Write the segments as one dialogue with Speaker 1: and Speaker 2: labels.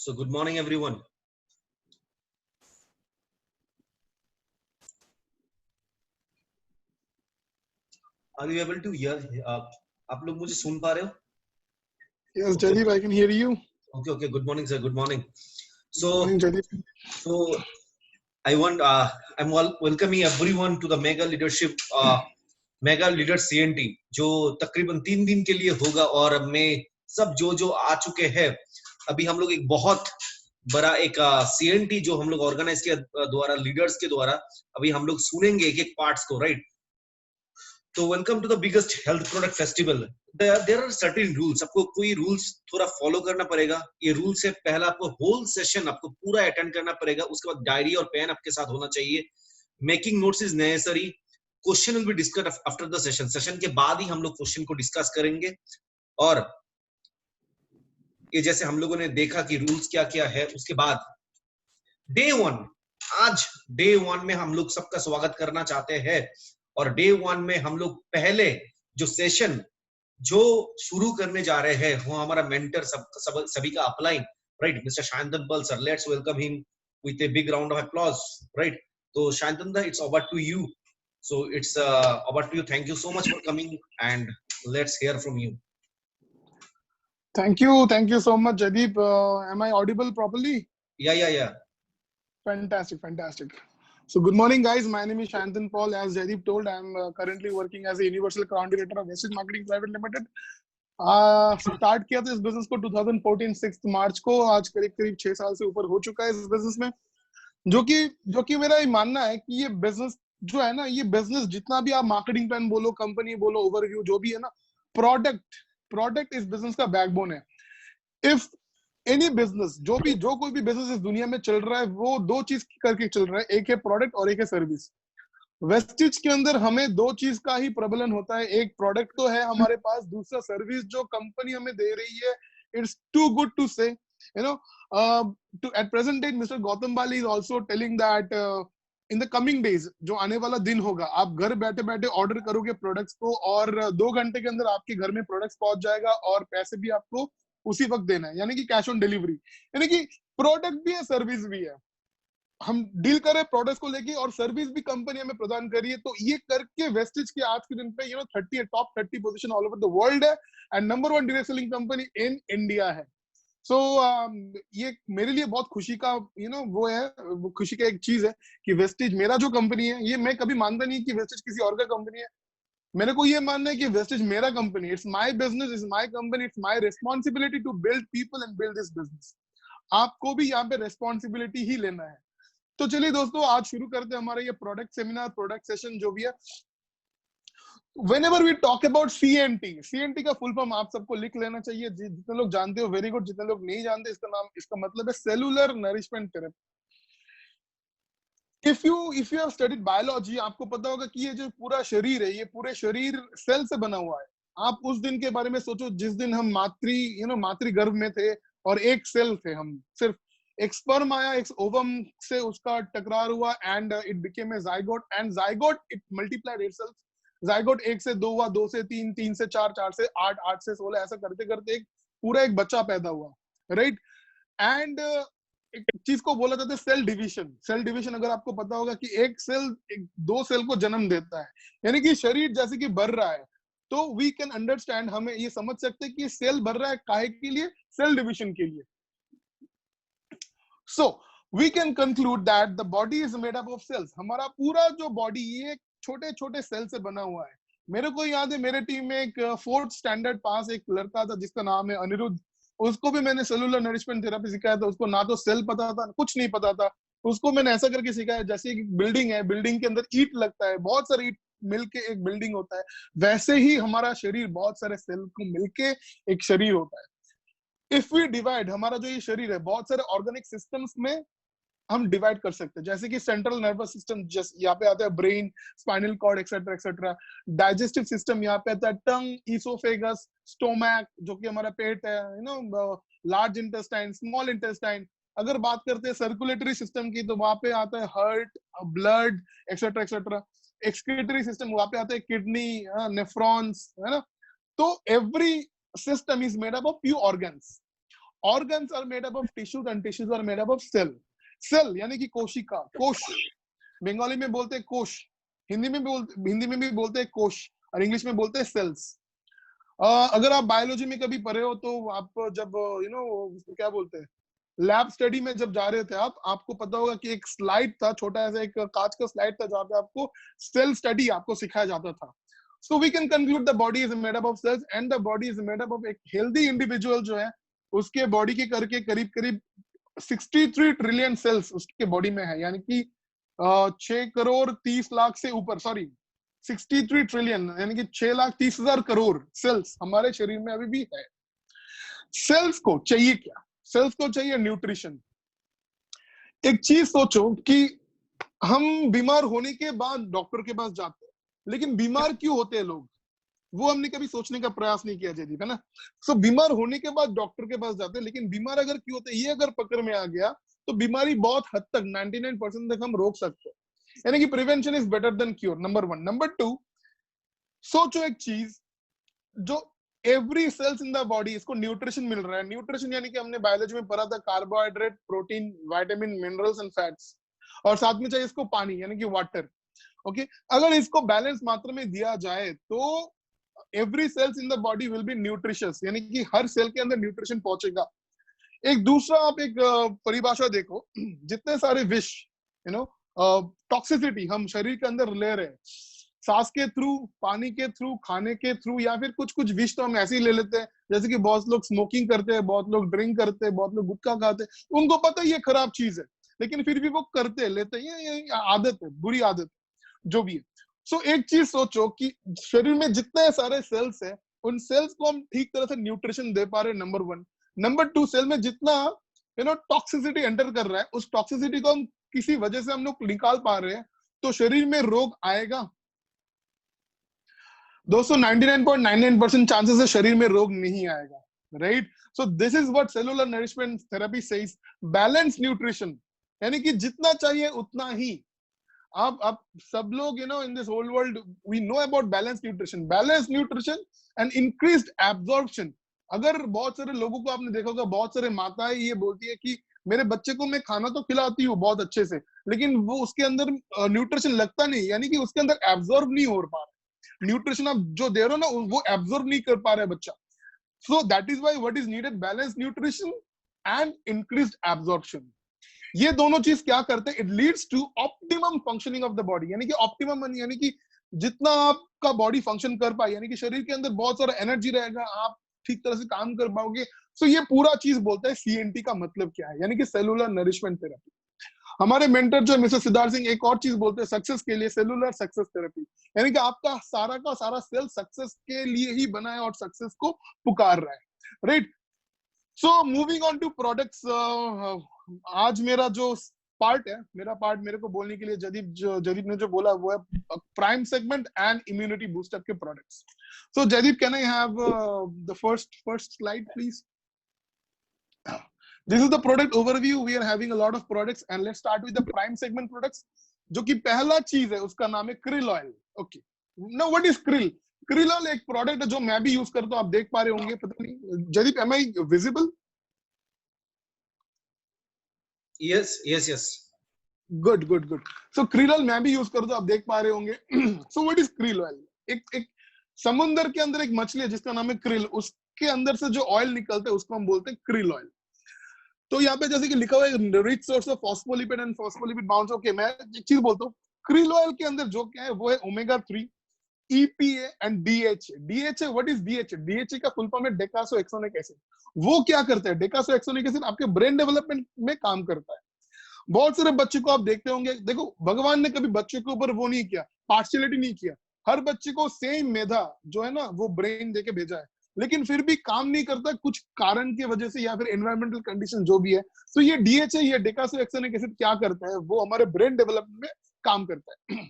Speaker 1: So good morning, everyone. Are you able to hear? आप लोग मुझे सुन पा रहे हो?
Speaker 2: Yes, Jaideep, I can hear you.
Speaker 1: Okay. Good morning, sir. Good morning. So,
Speaker 2: Good morning, Jaideep.
Speaker 1: So I'm welcoming everyone to the Mega Leadership Mega Leader CNT, जो तकरीबन 3 दिन के लिए होगा और अब में सब जो आ चुके हैं. अभी हम लोग एक बहुत बड़ा एक CNT जो हम लोग ऑर्गेनाइज किया द्वारा लीडर्स के द्वारा अभी हम लोग सुनेंगे एक पार्ट्स को, राइट? तो welcome to the biggest health product festival. There are certain rules. आपको कोई रूल्स थोड़ा फॉलो करना पड़ेगा. ये रूल से पहला आपको होल सेशन आपको पूरा अटेंड करना पड़ेगा. उसके बाद डायरी और पेन आपके साथ होना चाहिए. Making notes is necessary. Question will be discussed after the session. Session के बाद ही हम लोग क्वेश्चन को डिस्कस करेंगे. और ये जैसे हम लोगों ने देखा कि रूल्स क्या क्या है. उसके बाद डे 1, आज डे 1 में हम लोग सबका स्वागत करना चाहते हैं. और डे 1 में हम लोग पहले जो सेशन जो शुरू करने जा रहे हैं वो हमारा मेंटर सभी का upline, right, mister Shantanu Pal sir. Let's welcome him with a big round of applause, right? तो Shantanu da, it's over to you. So it's over to you. Thank you so much for coming and let's hear from you.
Speaker 2: Thank you so much, Jaideep. Am I audible properly?
Speaker 1: Yeah.
Speaker 2: Fantastic. So good morning, guys. My name is Shantan Paul. As Jaideep told, I'm currently working as a Universal Coordinator of Vestige Marketing Private Limited. Start किया था इस business को 2014 6 मार्च को. आज करीब 6 साल से ऊपर हो चुका है इस बिजनेस में, जो कि मेरा ये मानना है कि ये बिजनेस जो है ना, ये बिजनेस जितना भी आप मार्केटिंग प्लान बोलो, कंपनी बोलो, ओवरव्यू जो भी है ना, प्रोडक्ट इस बिजनेस का बैकबोन है. इफ एनी बिजनेस जो कोई भी बिजनेस इस दुनिया में चल रहा है वो दो चीज करके चल रहा है. एक है प्रोडक्ट और एक है सर्विस. वेस्टिज के अंदर हमें दो चीज का ही प्रबलन होता है. एक प्रोडक्ट तो है हमारे पास, दूसरा सर्विस जो कंपनी हमें दे रही है. इट्स टू गुड टू से, you know, at present date Mr. Gautam Bali is also telling that in the coming days, जो आने वाला दिन होगा, आप घर बैठे बैठे ऑर्डर करोगे प्रोडक्ट्स को और 2 घंटे के अंदर आपके घर में प्रोडक्ट्स पहुंच जाएगा और पैसे भी आपको उसी वक्त देना है, यानी कि कैश ऑन डिलीवरी. यानी कि प्रोडक्ट भी है, सर्विस भी है. हम डील कर रहे हैं प्रोडक्ट्स को लेके और सर्विस भी कंपनी हमें प्रदान करी है. तो ये करके वेस्टिज के आज के दिन पे top 30 position all over the world है and number 1 direct selling company in India है. So, ये मेरे लिए बहुत खुशी का वो है, वो खुशी का एक चीज है कि वेस्टिज मेरा जो कंपनी है, ये मैं कभी मानता नहीं कि वेस्टिज किसी और का कंपनी है. मेरे को ये मानना है कि वेस्टिज मेरा company. It's my business, it's my company, it's my responsibility to build people and build this business. आपको भी यहाँ पे रिस्पॉन्सिबिलिटी ही लेना है. तो चलिए दोस्तों, आज शुरू करते हैं हमारा ये प्रोडक्ट सेमिनार, प्रोडक्ट सेशन जो भी है. Whenever we talk about CNT का फुल फॉर्म आप सबको लिख लेना चाहिए. जितने लोग जानते हो वेरी गुड, जितने लोग नहीं जानते इसका मतलब है cellular nourishment therapy. If you have studied biology, आपको पता होगा कि ये जो पूरा शरीर है, ये पूरे शरीर सेल से बना हुआ है. आप उस दिन के बारे में सोचो जिस दिन हम मातृ गर्भ में थे और एक सेल थे हम. सिर्फ एक स्पर्म आया, एक ओवम से उसका टकरार हुआ and it became a zygote and zygote it multiplied itself. Zygote 1 से 2 हुआ, 2 से 3, 3 से 4, 4 से 8, 8 से 16, ऐसा करते करते एक बच्चा पैदा हुआ, राइट? एंड एक चीज को बोला जाता है सेल डिवीजन. अगर आपको पता होगा कि एक सेल 2 सेल को जन्म देता है, यानी कि शरीर जैसे कि बढ़ रहा है, तो वी कैन अंडरस्टैंड, हमें ये समझ सकते हैं कि सेल बढ़ रहा है काहे के लिए? सेल डिवीजन के लिए. So we can conclude that the body is made up of cells. हमारा पूरा जो बॉडी ये छोटे छोटे सेल से बना हुआ है. मेरे को याद है मेरे टीम में एक 4th स्टैंडर्ड पास एक लड़का था जिसका नाम है अनिरुद्ध. उसको भी मैंने सेलुलर नरिशमेंट थेरेपी सिखाया था. उसको ना तो सेल पता था, कुछ नहीं पता था. उसको मैंने ऐसा करके सिखाया जैसे एक बिल्डिंग है, बिल्डिंग के अंदर ईंट लगता है, बहुत सारे ईंट मिलके एक बिल्डिंग होता है. वैसे ही हमारा शरीर बहुत सारे सेल को मिलके एक शरीर होता है. इफ वी डिवाइड, हमारा जो ये शरीर है बहुत सारे ऑर्गेनिक सिस्टम्स में हम डिवाइड कर सकते हैं. जैसे कि सेंट्रल नर्वस सिस्टम, यहाँ पे आता है brain, spinal cord etcetera etcetera. Digestive system यहाँ पे आता है टंग, ईसोफेगस, स्टोमैक जो कि हमारा पेट है, लार्ज इंटेस्टाइन, स्मॉल इंटेस्टाइन. अगर बात करते हैं सर्कुलेटरी सिस्टम की, तो वहां पे आता है heart, blood etcetera etcetera. Excretory system, वहां पे आता है किडनी, नेफ्रॉन्स, है ना. तो every system is made up of few organs. Organs are made up of tissues and tissues are made up of cell. Cell यानी कि कोशिका, कोश, बंगाली में बोलते हैं कोश, हिंदी में भी बोलते हैं कोश, और इंग्लिश में बोलते हैं सेल्स। अगर आप बायोलॉजी में कभी पढ़े हो तो आप जब क्या बोलते हैं, लैब स्टडी में जब जा रहे थे आपको पता होगा कि एक स्लाइड था, छोटा ऐसा एक कांच का स्लाइड था जहाँ पे आपको सेल स्टडी आपको सिखाया जाता था। So we can conclude the body is made up of cells and the body is made up of एक healthy individual जो है उसके बॉडी के करके करीब करीब 63 ट्रिलियन सेल्स उसके बॉडी में है, यानी कि 6 करोड़ 30 लाख से ऊपर, सॉरी 63 ट्रिलियन यानी कि 6,30,000 करोड़ सेल्स हमारे शरीर में अभी भी है। सेल्स को चाहिए क्या? सेल्स को चाहिए न्यूट्रिशन। एक चीज सोचो कि हम बीमार होने के बाद डॉक्टर के पास जाते हैं, लेकिन बीमार क्यों होते हैं लोग, वो हमने कभी सोचने का प्रयास नहीं किया जयदीप, है ना। सो बीमार होने के बाद डॉक्टर के पास जाते हैं, लेकिन बीमार अगर क्यों होते हैं ये अगर पकड़ में आ गया तो बीमारी बहुत हद तक 99% तक हम रोक सकते हैं, यानी कि prevention is better than cure, number 1। Number 2, सोचो एक चीज, जो every cells in the body इसको न्यूट्रिशन मिल रहा है। न्यूट्रिशन यानी कि हमने बायोलॉजी में पढ़ा था carbohydrate, protein, vitamin, minerals and fats, और साथ में चाहिए इसको पानी यानी कि वाटर। ओके, अगर इसको बैलेंस मात्रा में दिया जाए तो every cells in the body will be nutritious, यानी कि हर सेल के अंदर न्यूट्रिशन पहुंचेगा। एक दूसरा आप एक परिभाषा देखो, जितने सारे विष टॉक्सिसिटी हम शरीर के अंदर ले रहे हैं, सांस के थ्रू, पानी के थ्रू, खाने के थ्रू, या फिर कुछ कुछ विष तो हम ऐसे ही ले लेते हैं, जैसे कि बहुत लोग स्मोकिंग करते हैं, बहुत लोग ड्रिंक करते हैं, बहुत लोग गुटखा खाते हैं, उनको पता है ये खराब चीज है, लेकिन फिर भी वो करते लेते हैं, ये आदत है, बुरी आदत जो भी है। सो एक चीज सोचो कि शरीर में जितने सारे सेल्स है उन सेल्स को हम ठीक तरह से न्यूट्रिशन दे पा रहे हैं, नंबर 1। नंबर 2, सेल में जितना टॉक्सिसिटी एंटर कर रहा है उस टॉक्सिसिटी को हम किसी वजह से हम लोग निकाल पा रहे हैं, तो शरीर में रोग आएगा। दोस्तों 99.99% चांसेस है शरीर में रोग नहीं आएगा, right. So this is what cellular nourishment therapy says, balance nutrition, यानी कि जितना चाहिए उतना ही। आप सब लोग in this whole world we know about balance nutrition and increased absorption. अगर बहुत सारे लोगों को आपने देखा होगा, बहुत सारे माताएं ये बोलती है कि मेरे बच्चे को मैं खाना तो खिलाती हूँ बहुत अच्छे से, लेकिन वो उसके अंदर न्यूट्रिशन लगता नहीं, यानी कि उसके अंदर एब्जॉर्ब नहीं हो पा रहा। न्यूट्रिशन आप जो दे रहे हो ना वो एब्जॉर्ब नहीं कर पा रहा है बच्चा। So that is why what is needed, balance nutrition and increased absorption. ये दोनों चीज क्या करते हैं, it leads to optimum functioning of the body, यानी कि ऑप्टिमम यानी कि जितना आपका बॉडी फंक्शन कर पाए, यानी कि शरीर के अंदर बहुत सारा एनर्जी रहेगा, आप ठीक तरह से काम कर पाओगे। सो ये पूरा चीज बोलता है सीएनटी का मतलब क्या है, यानी कि सेलुलर नरिशमेंट थेरेपी। हमारे मेंटर जो मिस्टर सिद्धार्थ सिंह एक और चीज बोलते हैं सक्सेस के लिए, सेलुलर सक्सेस थेरेपी, यानी कि आपका सारा का सारा सेल सक्सेस के लिए ही बना है और सक्सेस को पुकार रहा है, right. So moving on to products, आज मेरा जो पार्ट है, मेरे को बोलने के लिए जयदीप ने जो बोला वो है prime segment and immunity booster के products. So Jaideep, can I have the first slide please? This is the product overview. We are having a lot of products and let's start with the prime segment products. जो कि पहला चीज है उसका नाम है krill oil. Okay. Now what is krill? Krill oil एक product है जो मैं भी यूज करता हूँ, आप देख पा रहे होंगे, पता नहीं Jaideep am I visible?
Speaker 1: Yes.
Speaker 2: Good. So krill oil मैं भी यूज करता हूँ, आप देख पा रहे होंगे। So what is krill oil? एक समुद्र के अंदर एक मछली है जिसका नाम है krill, उसके अंदर से जो ऑयल निकलता है उसको हम बोलते हैं krill oil। तो यहाँ पे जैसे कि लिखा हुआ है rich source of phospholipid and phospholipid bounds. Okay, मैं एक चीज बोलता हूँ, krill ऑयल के अंदर जो क्या है वो है omega 3, EPA and DHA। DHA, what is DHA? DHA का फुल फॉर्म है डेकासोहेक्सोनिक एसिड। वो क्या करता है? डेकासोहेक्सोनिक एसिड आपके ब्रेन डेवलपमेंट में काम करता है। बहुत सारे बच्चे को आप देखते होंगे, देखो भगवान ने कभी बच्चे के ऊपर वो नहीं किया, पार्शियलिटी नहीं किया, हर बच्चे को सेम मेधा जो है ना वो ब्रेन देके भेजा है, लेकिन फिर भी काम नहीं करता कुछ कारण की वजह से या फिर एनवायरमेंटल कंडीशन जो भी है। तो ये DHA, ये डेकासोहेक्सोनिक एसिड क्या करता है, वो हमारे ब्रेन डेवलपमेंट में काम करता है।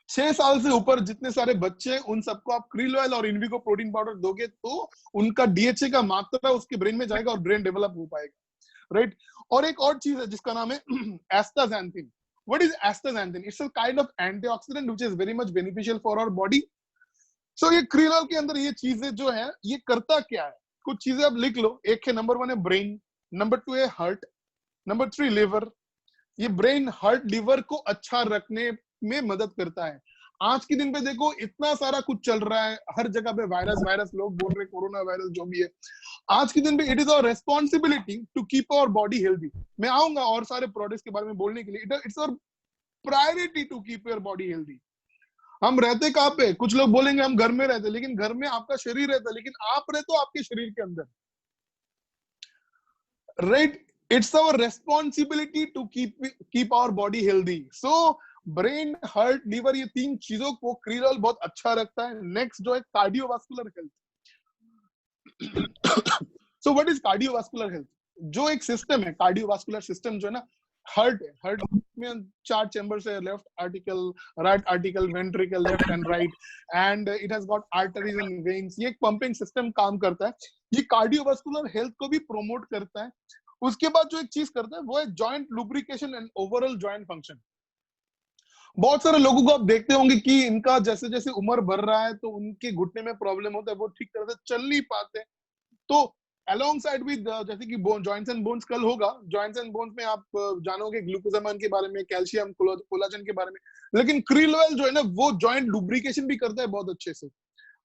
Speaker 2: 6 साल से ऊपर जितने सारे बच्चे, उन सबको आप krill ऑयल और इनविगो प्रोटीन पाउडर दोगे तो उनका DHA का मात्रा उसके ब्रेन में जाएगा और ब्रेन डेवलप हो पाएगा, राइट। और एक और चीज है जिसका नाम है astaxanthin। What is astaxanthin? It's a kind of antioxidant which is very much beneficial for our body. So ये krill oil के अंदर ये चीजें जो है ये करता क्या है? कुछ चीजें आप लिख लो। एक है नंबर 1 है ब्रेन, नंबर 2 है हार्ट, नंबर 3 लिवर। ये ब्रेन हार्ट लिवर को अच्छा रखने में मदद करता है। आज के दिन पे देखो इतना सारा कुछ चल रहा है, हर जगह पे वायरस वायरस लोग बोल रहे, कोरोना वायरस जो भी है। आज के दिन पे it is our responsibility to keep our body healthy. मैं आऊंगा और सारे प्रोडक्ट्स के बारे में बोलने के लिए। It's our priority to keep your body healthy. हम रहते कहाँ पे? कुछ लोग बोलेंगे हम घर में रहते, लेकिन घर में आपका शरीर रहता है, लेकिन आप रहते हो आपके शरीर के अंदर, right? It's our responsibility to keep our body healthy. So brain, heart, liver, ये 3 चीजों को क्रीरॉल बहुत अच्छा रखता है। नेक्स्ट जो है cardiovascular health. So what is cardiovascular health? जो एक सिस्टम है, कार्डियोवास्कुलर सिस्टम जो है ना, हार्ट है, हार्ट में 4 चैम्बर्स है, left article, right article, ventricle, left and right, and it has got arteries and veins. ये एक पंपिंग सिस्टम काम करता है। ये कार्डियोवास्कुलर हेल्थ को भी प्रोमोट करता है। उसके बाद जो एक चीज करता है वो है joint lubrication and overall joint function. बहुत सारे लोगों को आप देखते होंगे कि इनका जैसे जैसे उम्र बढ़ रहा है तो उनके घुटने में प्रॉब्लम होता है, वो ठीक तरह से चल नहीं पाते। तो अलोंग साइड विद जैसे कि जॉइंट्स एंड बोन्स, कल होगा जॉइंट्स एंड बोन्स में आप जानोगे ग्लूकोसामाइन के बारे में, कैल्शियम, कोलाजन के बारे में। लेकिन क्रील ऑयल जो है ना वो जॉइंट लुब्रिकेशन भी करता है बहुत अच्छे से,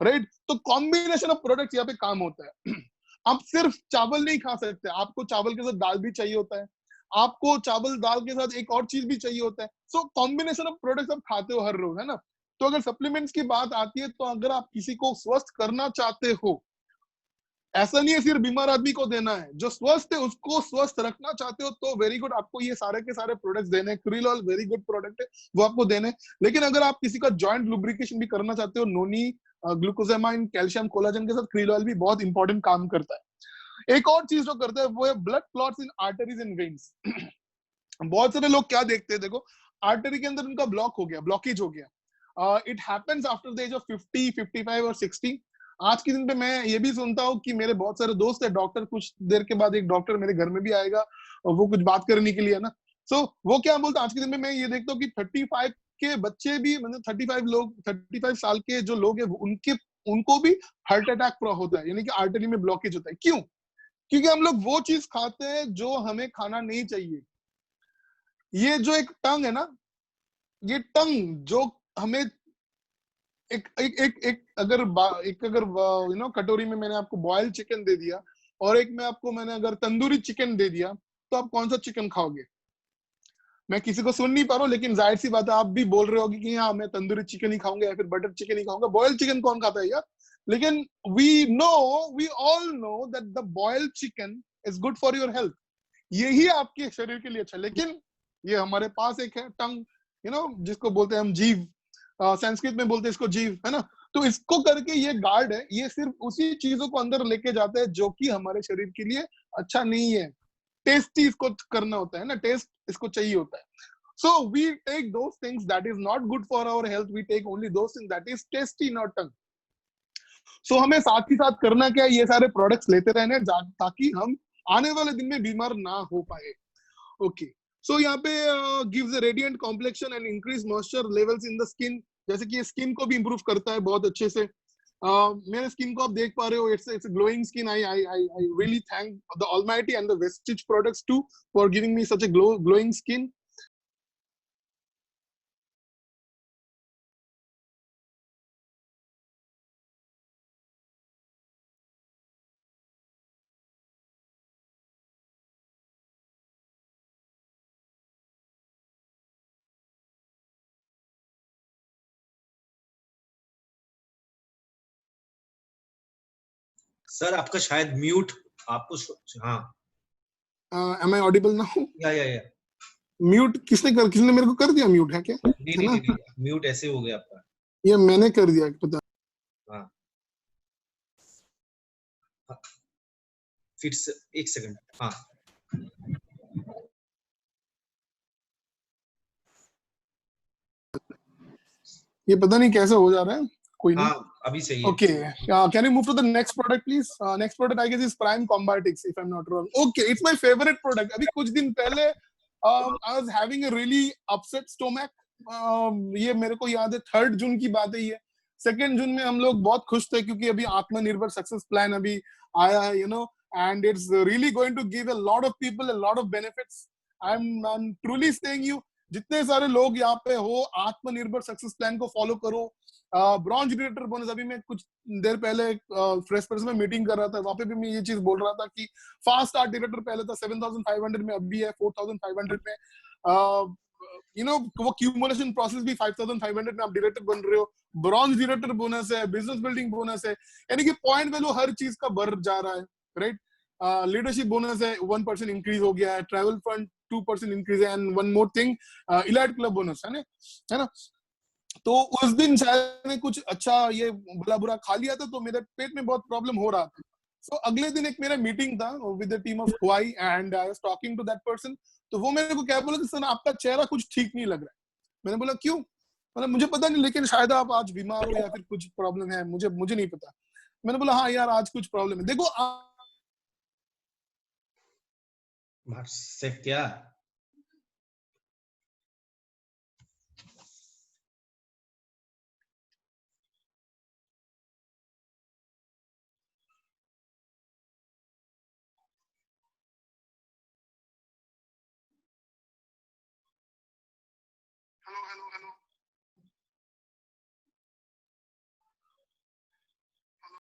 Speaker 2: राइट? तो कॉम्बिनेशन ऑफ प्रोडक्ट्स यहाँ पे काम होता है। आप सिर्फ चावल नहीं खा सकते, आपको चावल के साथ दाल भी चाहिए होता है, आपको चावल दाल के साथ एक और चीज भी चाहिए होता है। सो कॉम्बिनेशन ऑफ प्रोडक्ट्स आप खाते हो हर रोज, है ना? तो अगर सप्लीमेंट्स की बात आती है, तो अगर आप किसी को स्वस्थ करना चाहते हो, ऐसा नहीं है सिर्फ बीमार आदमी को देना है, जो स्वस्थ है उसको स्वस्थ रखना चाहते हो तो वेरी गुड, आपको ये सारे के सारे प्रोडक्ट्स देने। क्रीलॉल वेरी गुड प्रोडक्ट है, वो आपको देने। लेकिन अगर आप किसी का जॉइंट लुब्रिकेशन भी करना चाहते हो, नोनी, ग्लूकोसामाइन, कैल्शियम, कोलाजन के साथ क्रीलॉल भी बहुत इंपॉर्टेंट काम करता है। एक और चीज जो करता है वो है blood clots in arteries and veins. बहुत सारे लोग क्या देखते हैं, देखो आर्टरी के अंदर उनका ब्लॉक हो गया, ब्लॉकेज हो गया। It happens after the age of 50, 55 और 60। आज के दिन पे मैं ये भी सुनता हूँ कि मेरे बहुत सारे दोस्त है डॉक्टर, कुछ देर के बाद एक डॉक्टर मेरे घर में भी आएगा और वो कुछ बात करने के लिए, है ना? सो वो क्या बोलता है, आज के दिन में मैं ये देखता हूँ कि 35 के बच्चे भी, मतलब 35 साल के जो लोग हैं उनको भी हार्ट अटैक होता है, यानी कि आर्टरी में ब्लॉकेज होता है। क्यों? क्योंकि हम लोग वो चीज खाते हैं जो हमें खाना नहीं चाहिए। ये जो एक टंग है ना, ये टंग जो हमें एक एक एक एक अगर यू नो कटोरी में मैंने आपको बॉइल्ड चिकन दे दिया और एक में आपको मैंने अगर तंदूरी चिकन दे दिया, तो आप कौन सा चिकन खाओगे? मैं किसी को सुन नहीं पा रहा हूँ, लेकिन जाहिर सी बात है आप भी बोल रहे होगे कि हाँ मैं तंदूरी चिकन ही खाऊंगा या फिर बटर चिकन ही खाऊंगा। बॉइल्ड चिकन कौन खाता है यार? लेकिन we all know that the boiled chicken is good for your health. यही आपके शरीर के लिए अच्छा है। लेकिन ये हमारे पास एक है टंग, यू नो, जिसको बोलते हैं हम जीव, संस्कृत में बोलते हैं इसको जीव, है ना? तो इसको करके ये गार्ड है, ये सिर्फ उसी चीजों को अंदर लेके जाता है जो कि हमारे शरीर के लिए अच्छा नहीं है। टेस्टी इसको करना होता है ना, टेस्ट इसको चाहिए होता है। So we take those things that is not good for our health, we take only those things that is tasty, not tongue. सो हमें साथ ही साथ करना क्या है, ये सारे प्रोडक्ट्स लेते रहने ताकि हम आने वाले दिन में बीमार ना हो पाए। ओके, सो यहाँ पे gives a radiant complexion and increase moisture levels in the skin. जैसे कि ये स्किन को भी इंप्रूव करता है बहुत अच्छे से। मेरे स्किन को आप देख पा रहे हो, it's glowing skin. I really thank the almighty and the Vestige products to for giving me such a glowing skin.
Speaker 1: Sir आपका शायद म्यूट, आपको हाँ।
Speaker 2: Am I audible now?
Speaker 1: या
Speaker 2: म्यूट किसने मेरे को कर दिया म्यूट? है क्या?
Speaker 1: नहीं
Speaker 2: है
Speaker 1: नहीं
Speaker 2: ना?
Speaker 1: नहीं, म्यूट ऐसे हो गया आपका।
Speaker 2: ये मैंने कर दिया, पता?
Speaker 1: हाँ, फिर से एक सेकंड। हाँ
Speaker 2: ये पता नहीं कैसे हो जा रहा है, कोई नहीं।
Speaker 1: हाँ अभी सही है।
Speaker 2: Okay, can you move to the next product, please? Next product, I guess, is Prime Combatics, if I'm not wrong. Okay, it's my favorite product. अभी कुछ दिन पहले I was having a really upset stomach. ये मेरे को याद है 3rd जून की बात है ये। 2 जून में हम लोग बहुत खुश थे क्योंकि अभी आत्मनिर्भर सक्सेस प्लान अभी आया है, and it's really going to give a lot of people a lot of benefits. I'm truly saying you, जितने सारे लोग यहाँ पे हो, आत्मनिर्भर सक्सेस प्लान को फॉलो करो. ब्रॉन्ज क्रिएटर बोनस, अभी मैं कुछ देर पहले फ्रेश पर्सन में मीटिंग कर रहा था, वहां पे भी मैं ये चीज बोल रहा था कि फास्ट स्टार्ट क्रिएटर पहले था 7,500 में, अभी है 4,500 में. वो क्यूमुलेशन प्रोसेस भी 5,500 में आप डायरेक्टर बन रहे हो. ब्रॉन्ज डायरेक्टर बोनस है, बिजनेस बिल्डिंग बोनस है, यानी कि पॉइंट वैल्यू हर चीज का बढ़ जा रहा है, राइट. लीडरशिप बोनस है 1% इंक्रीज हो गया है, ट्रैवल फंड 2% इंक्रीज है, and one more thing, elite club bonus है ना. तो उस दिन शायद मैं कुछ अच्छा ये भला बुरा खा लिया था, तो मेरे पेट में बहुत प्रॉब्लम हो रहा था. सो अगले दिन एक मेरा मीटिंग था with the team of Huawei, and I was talking to that person. तो वो मेरे को क्या बोला कि सर आपका चेहरा कुछ ठीक नहीं लग रहा है. मैंने बोला क्यों? मतलब मुझे पता नहीं, लेकिन शायद आप आज बीमार हो या फिर कुछ प्रॉब्लम है, मुझे नहीं पता. मैंने बोला हाँ यार आज कुछ प्रॉब्लम है. देखो
Speaker 1: सेट क्या?
Speaker 2: Hello hello hello.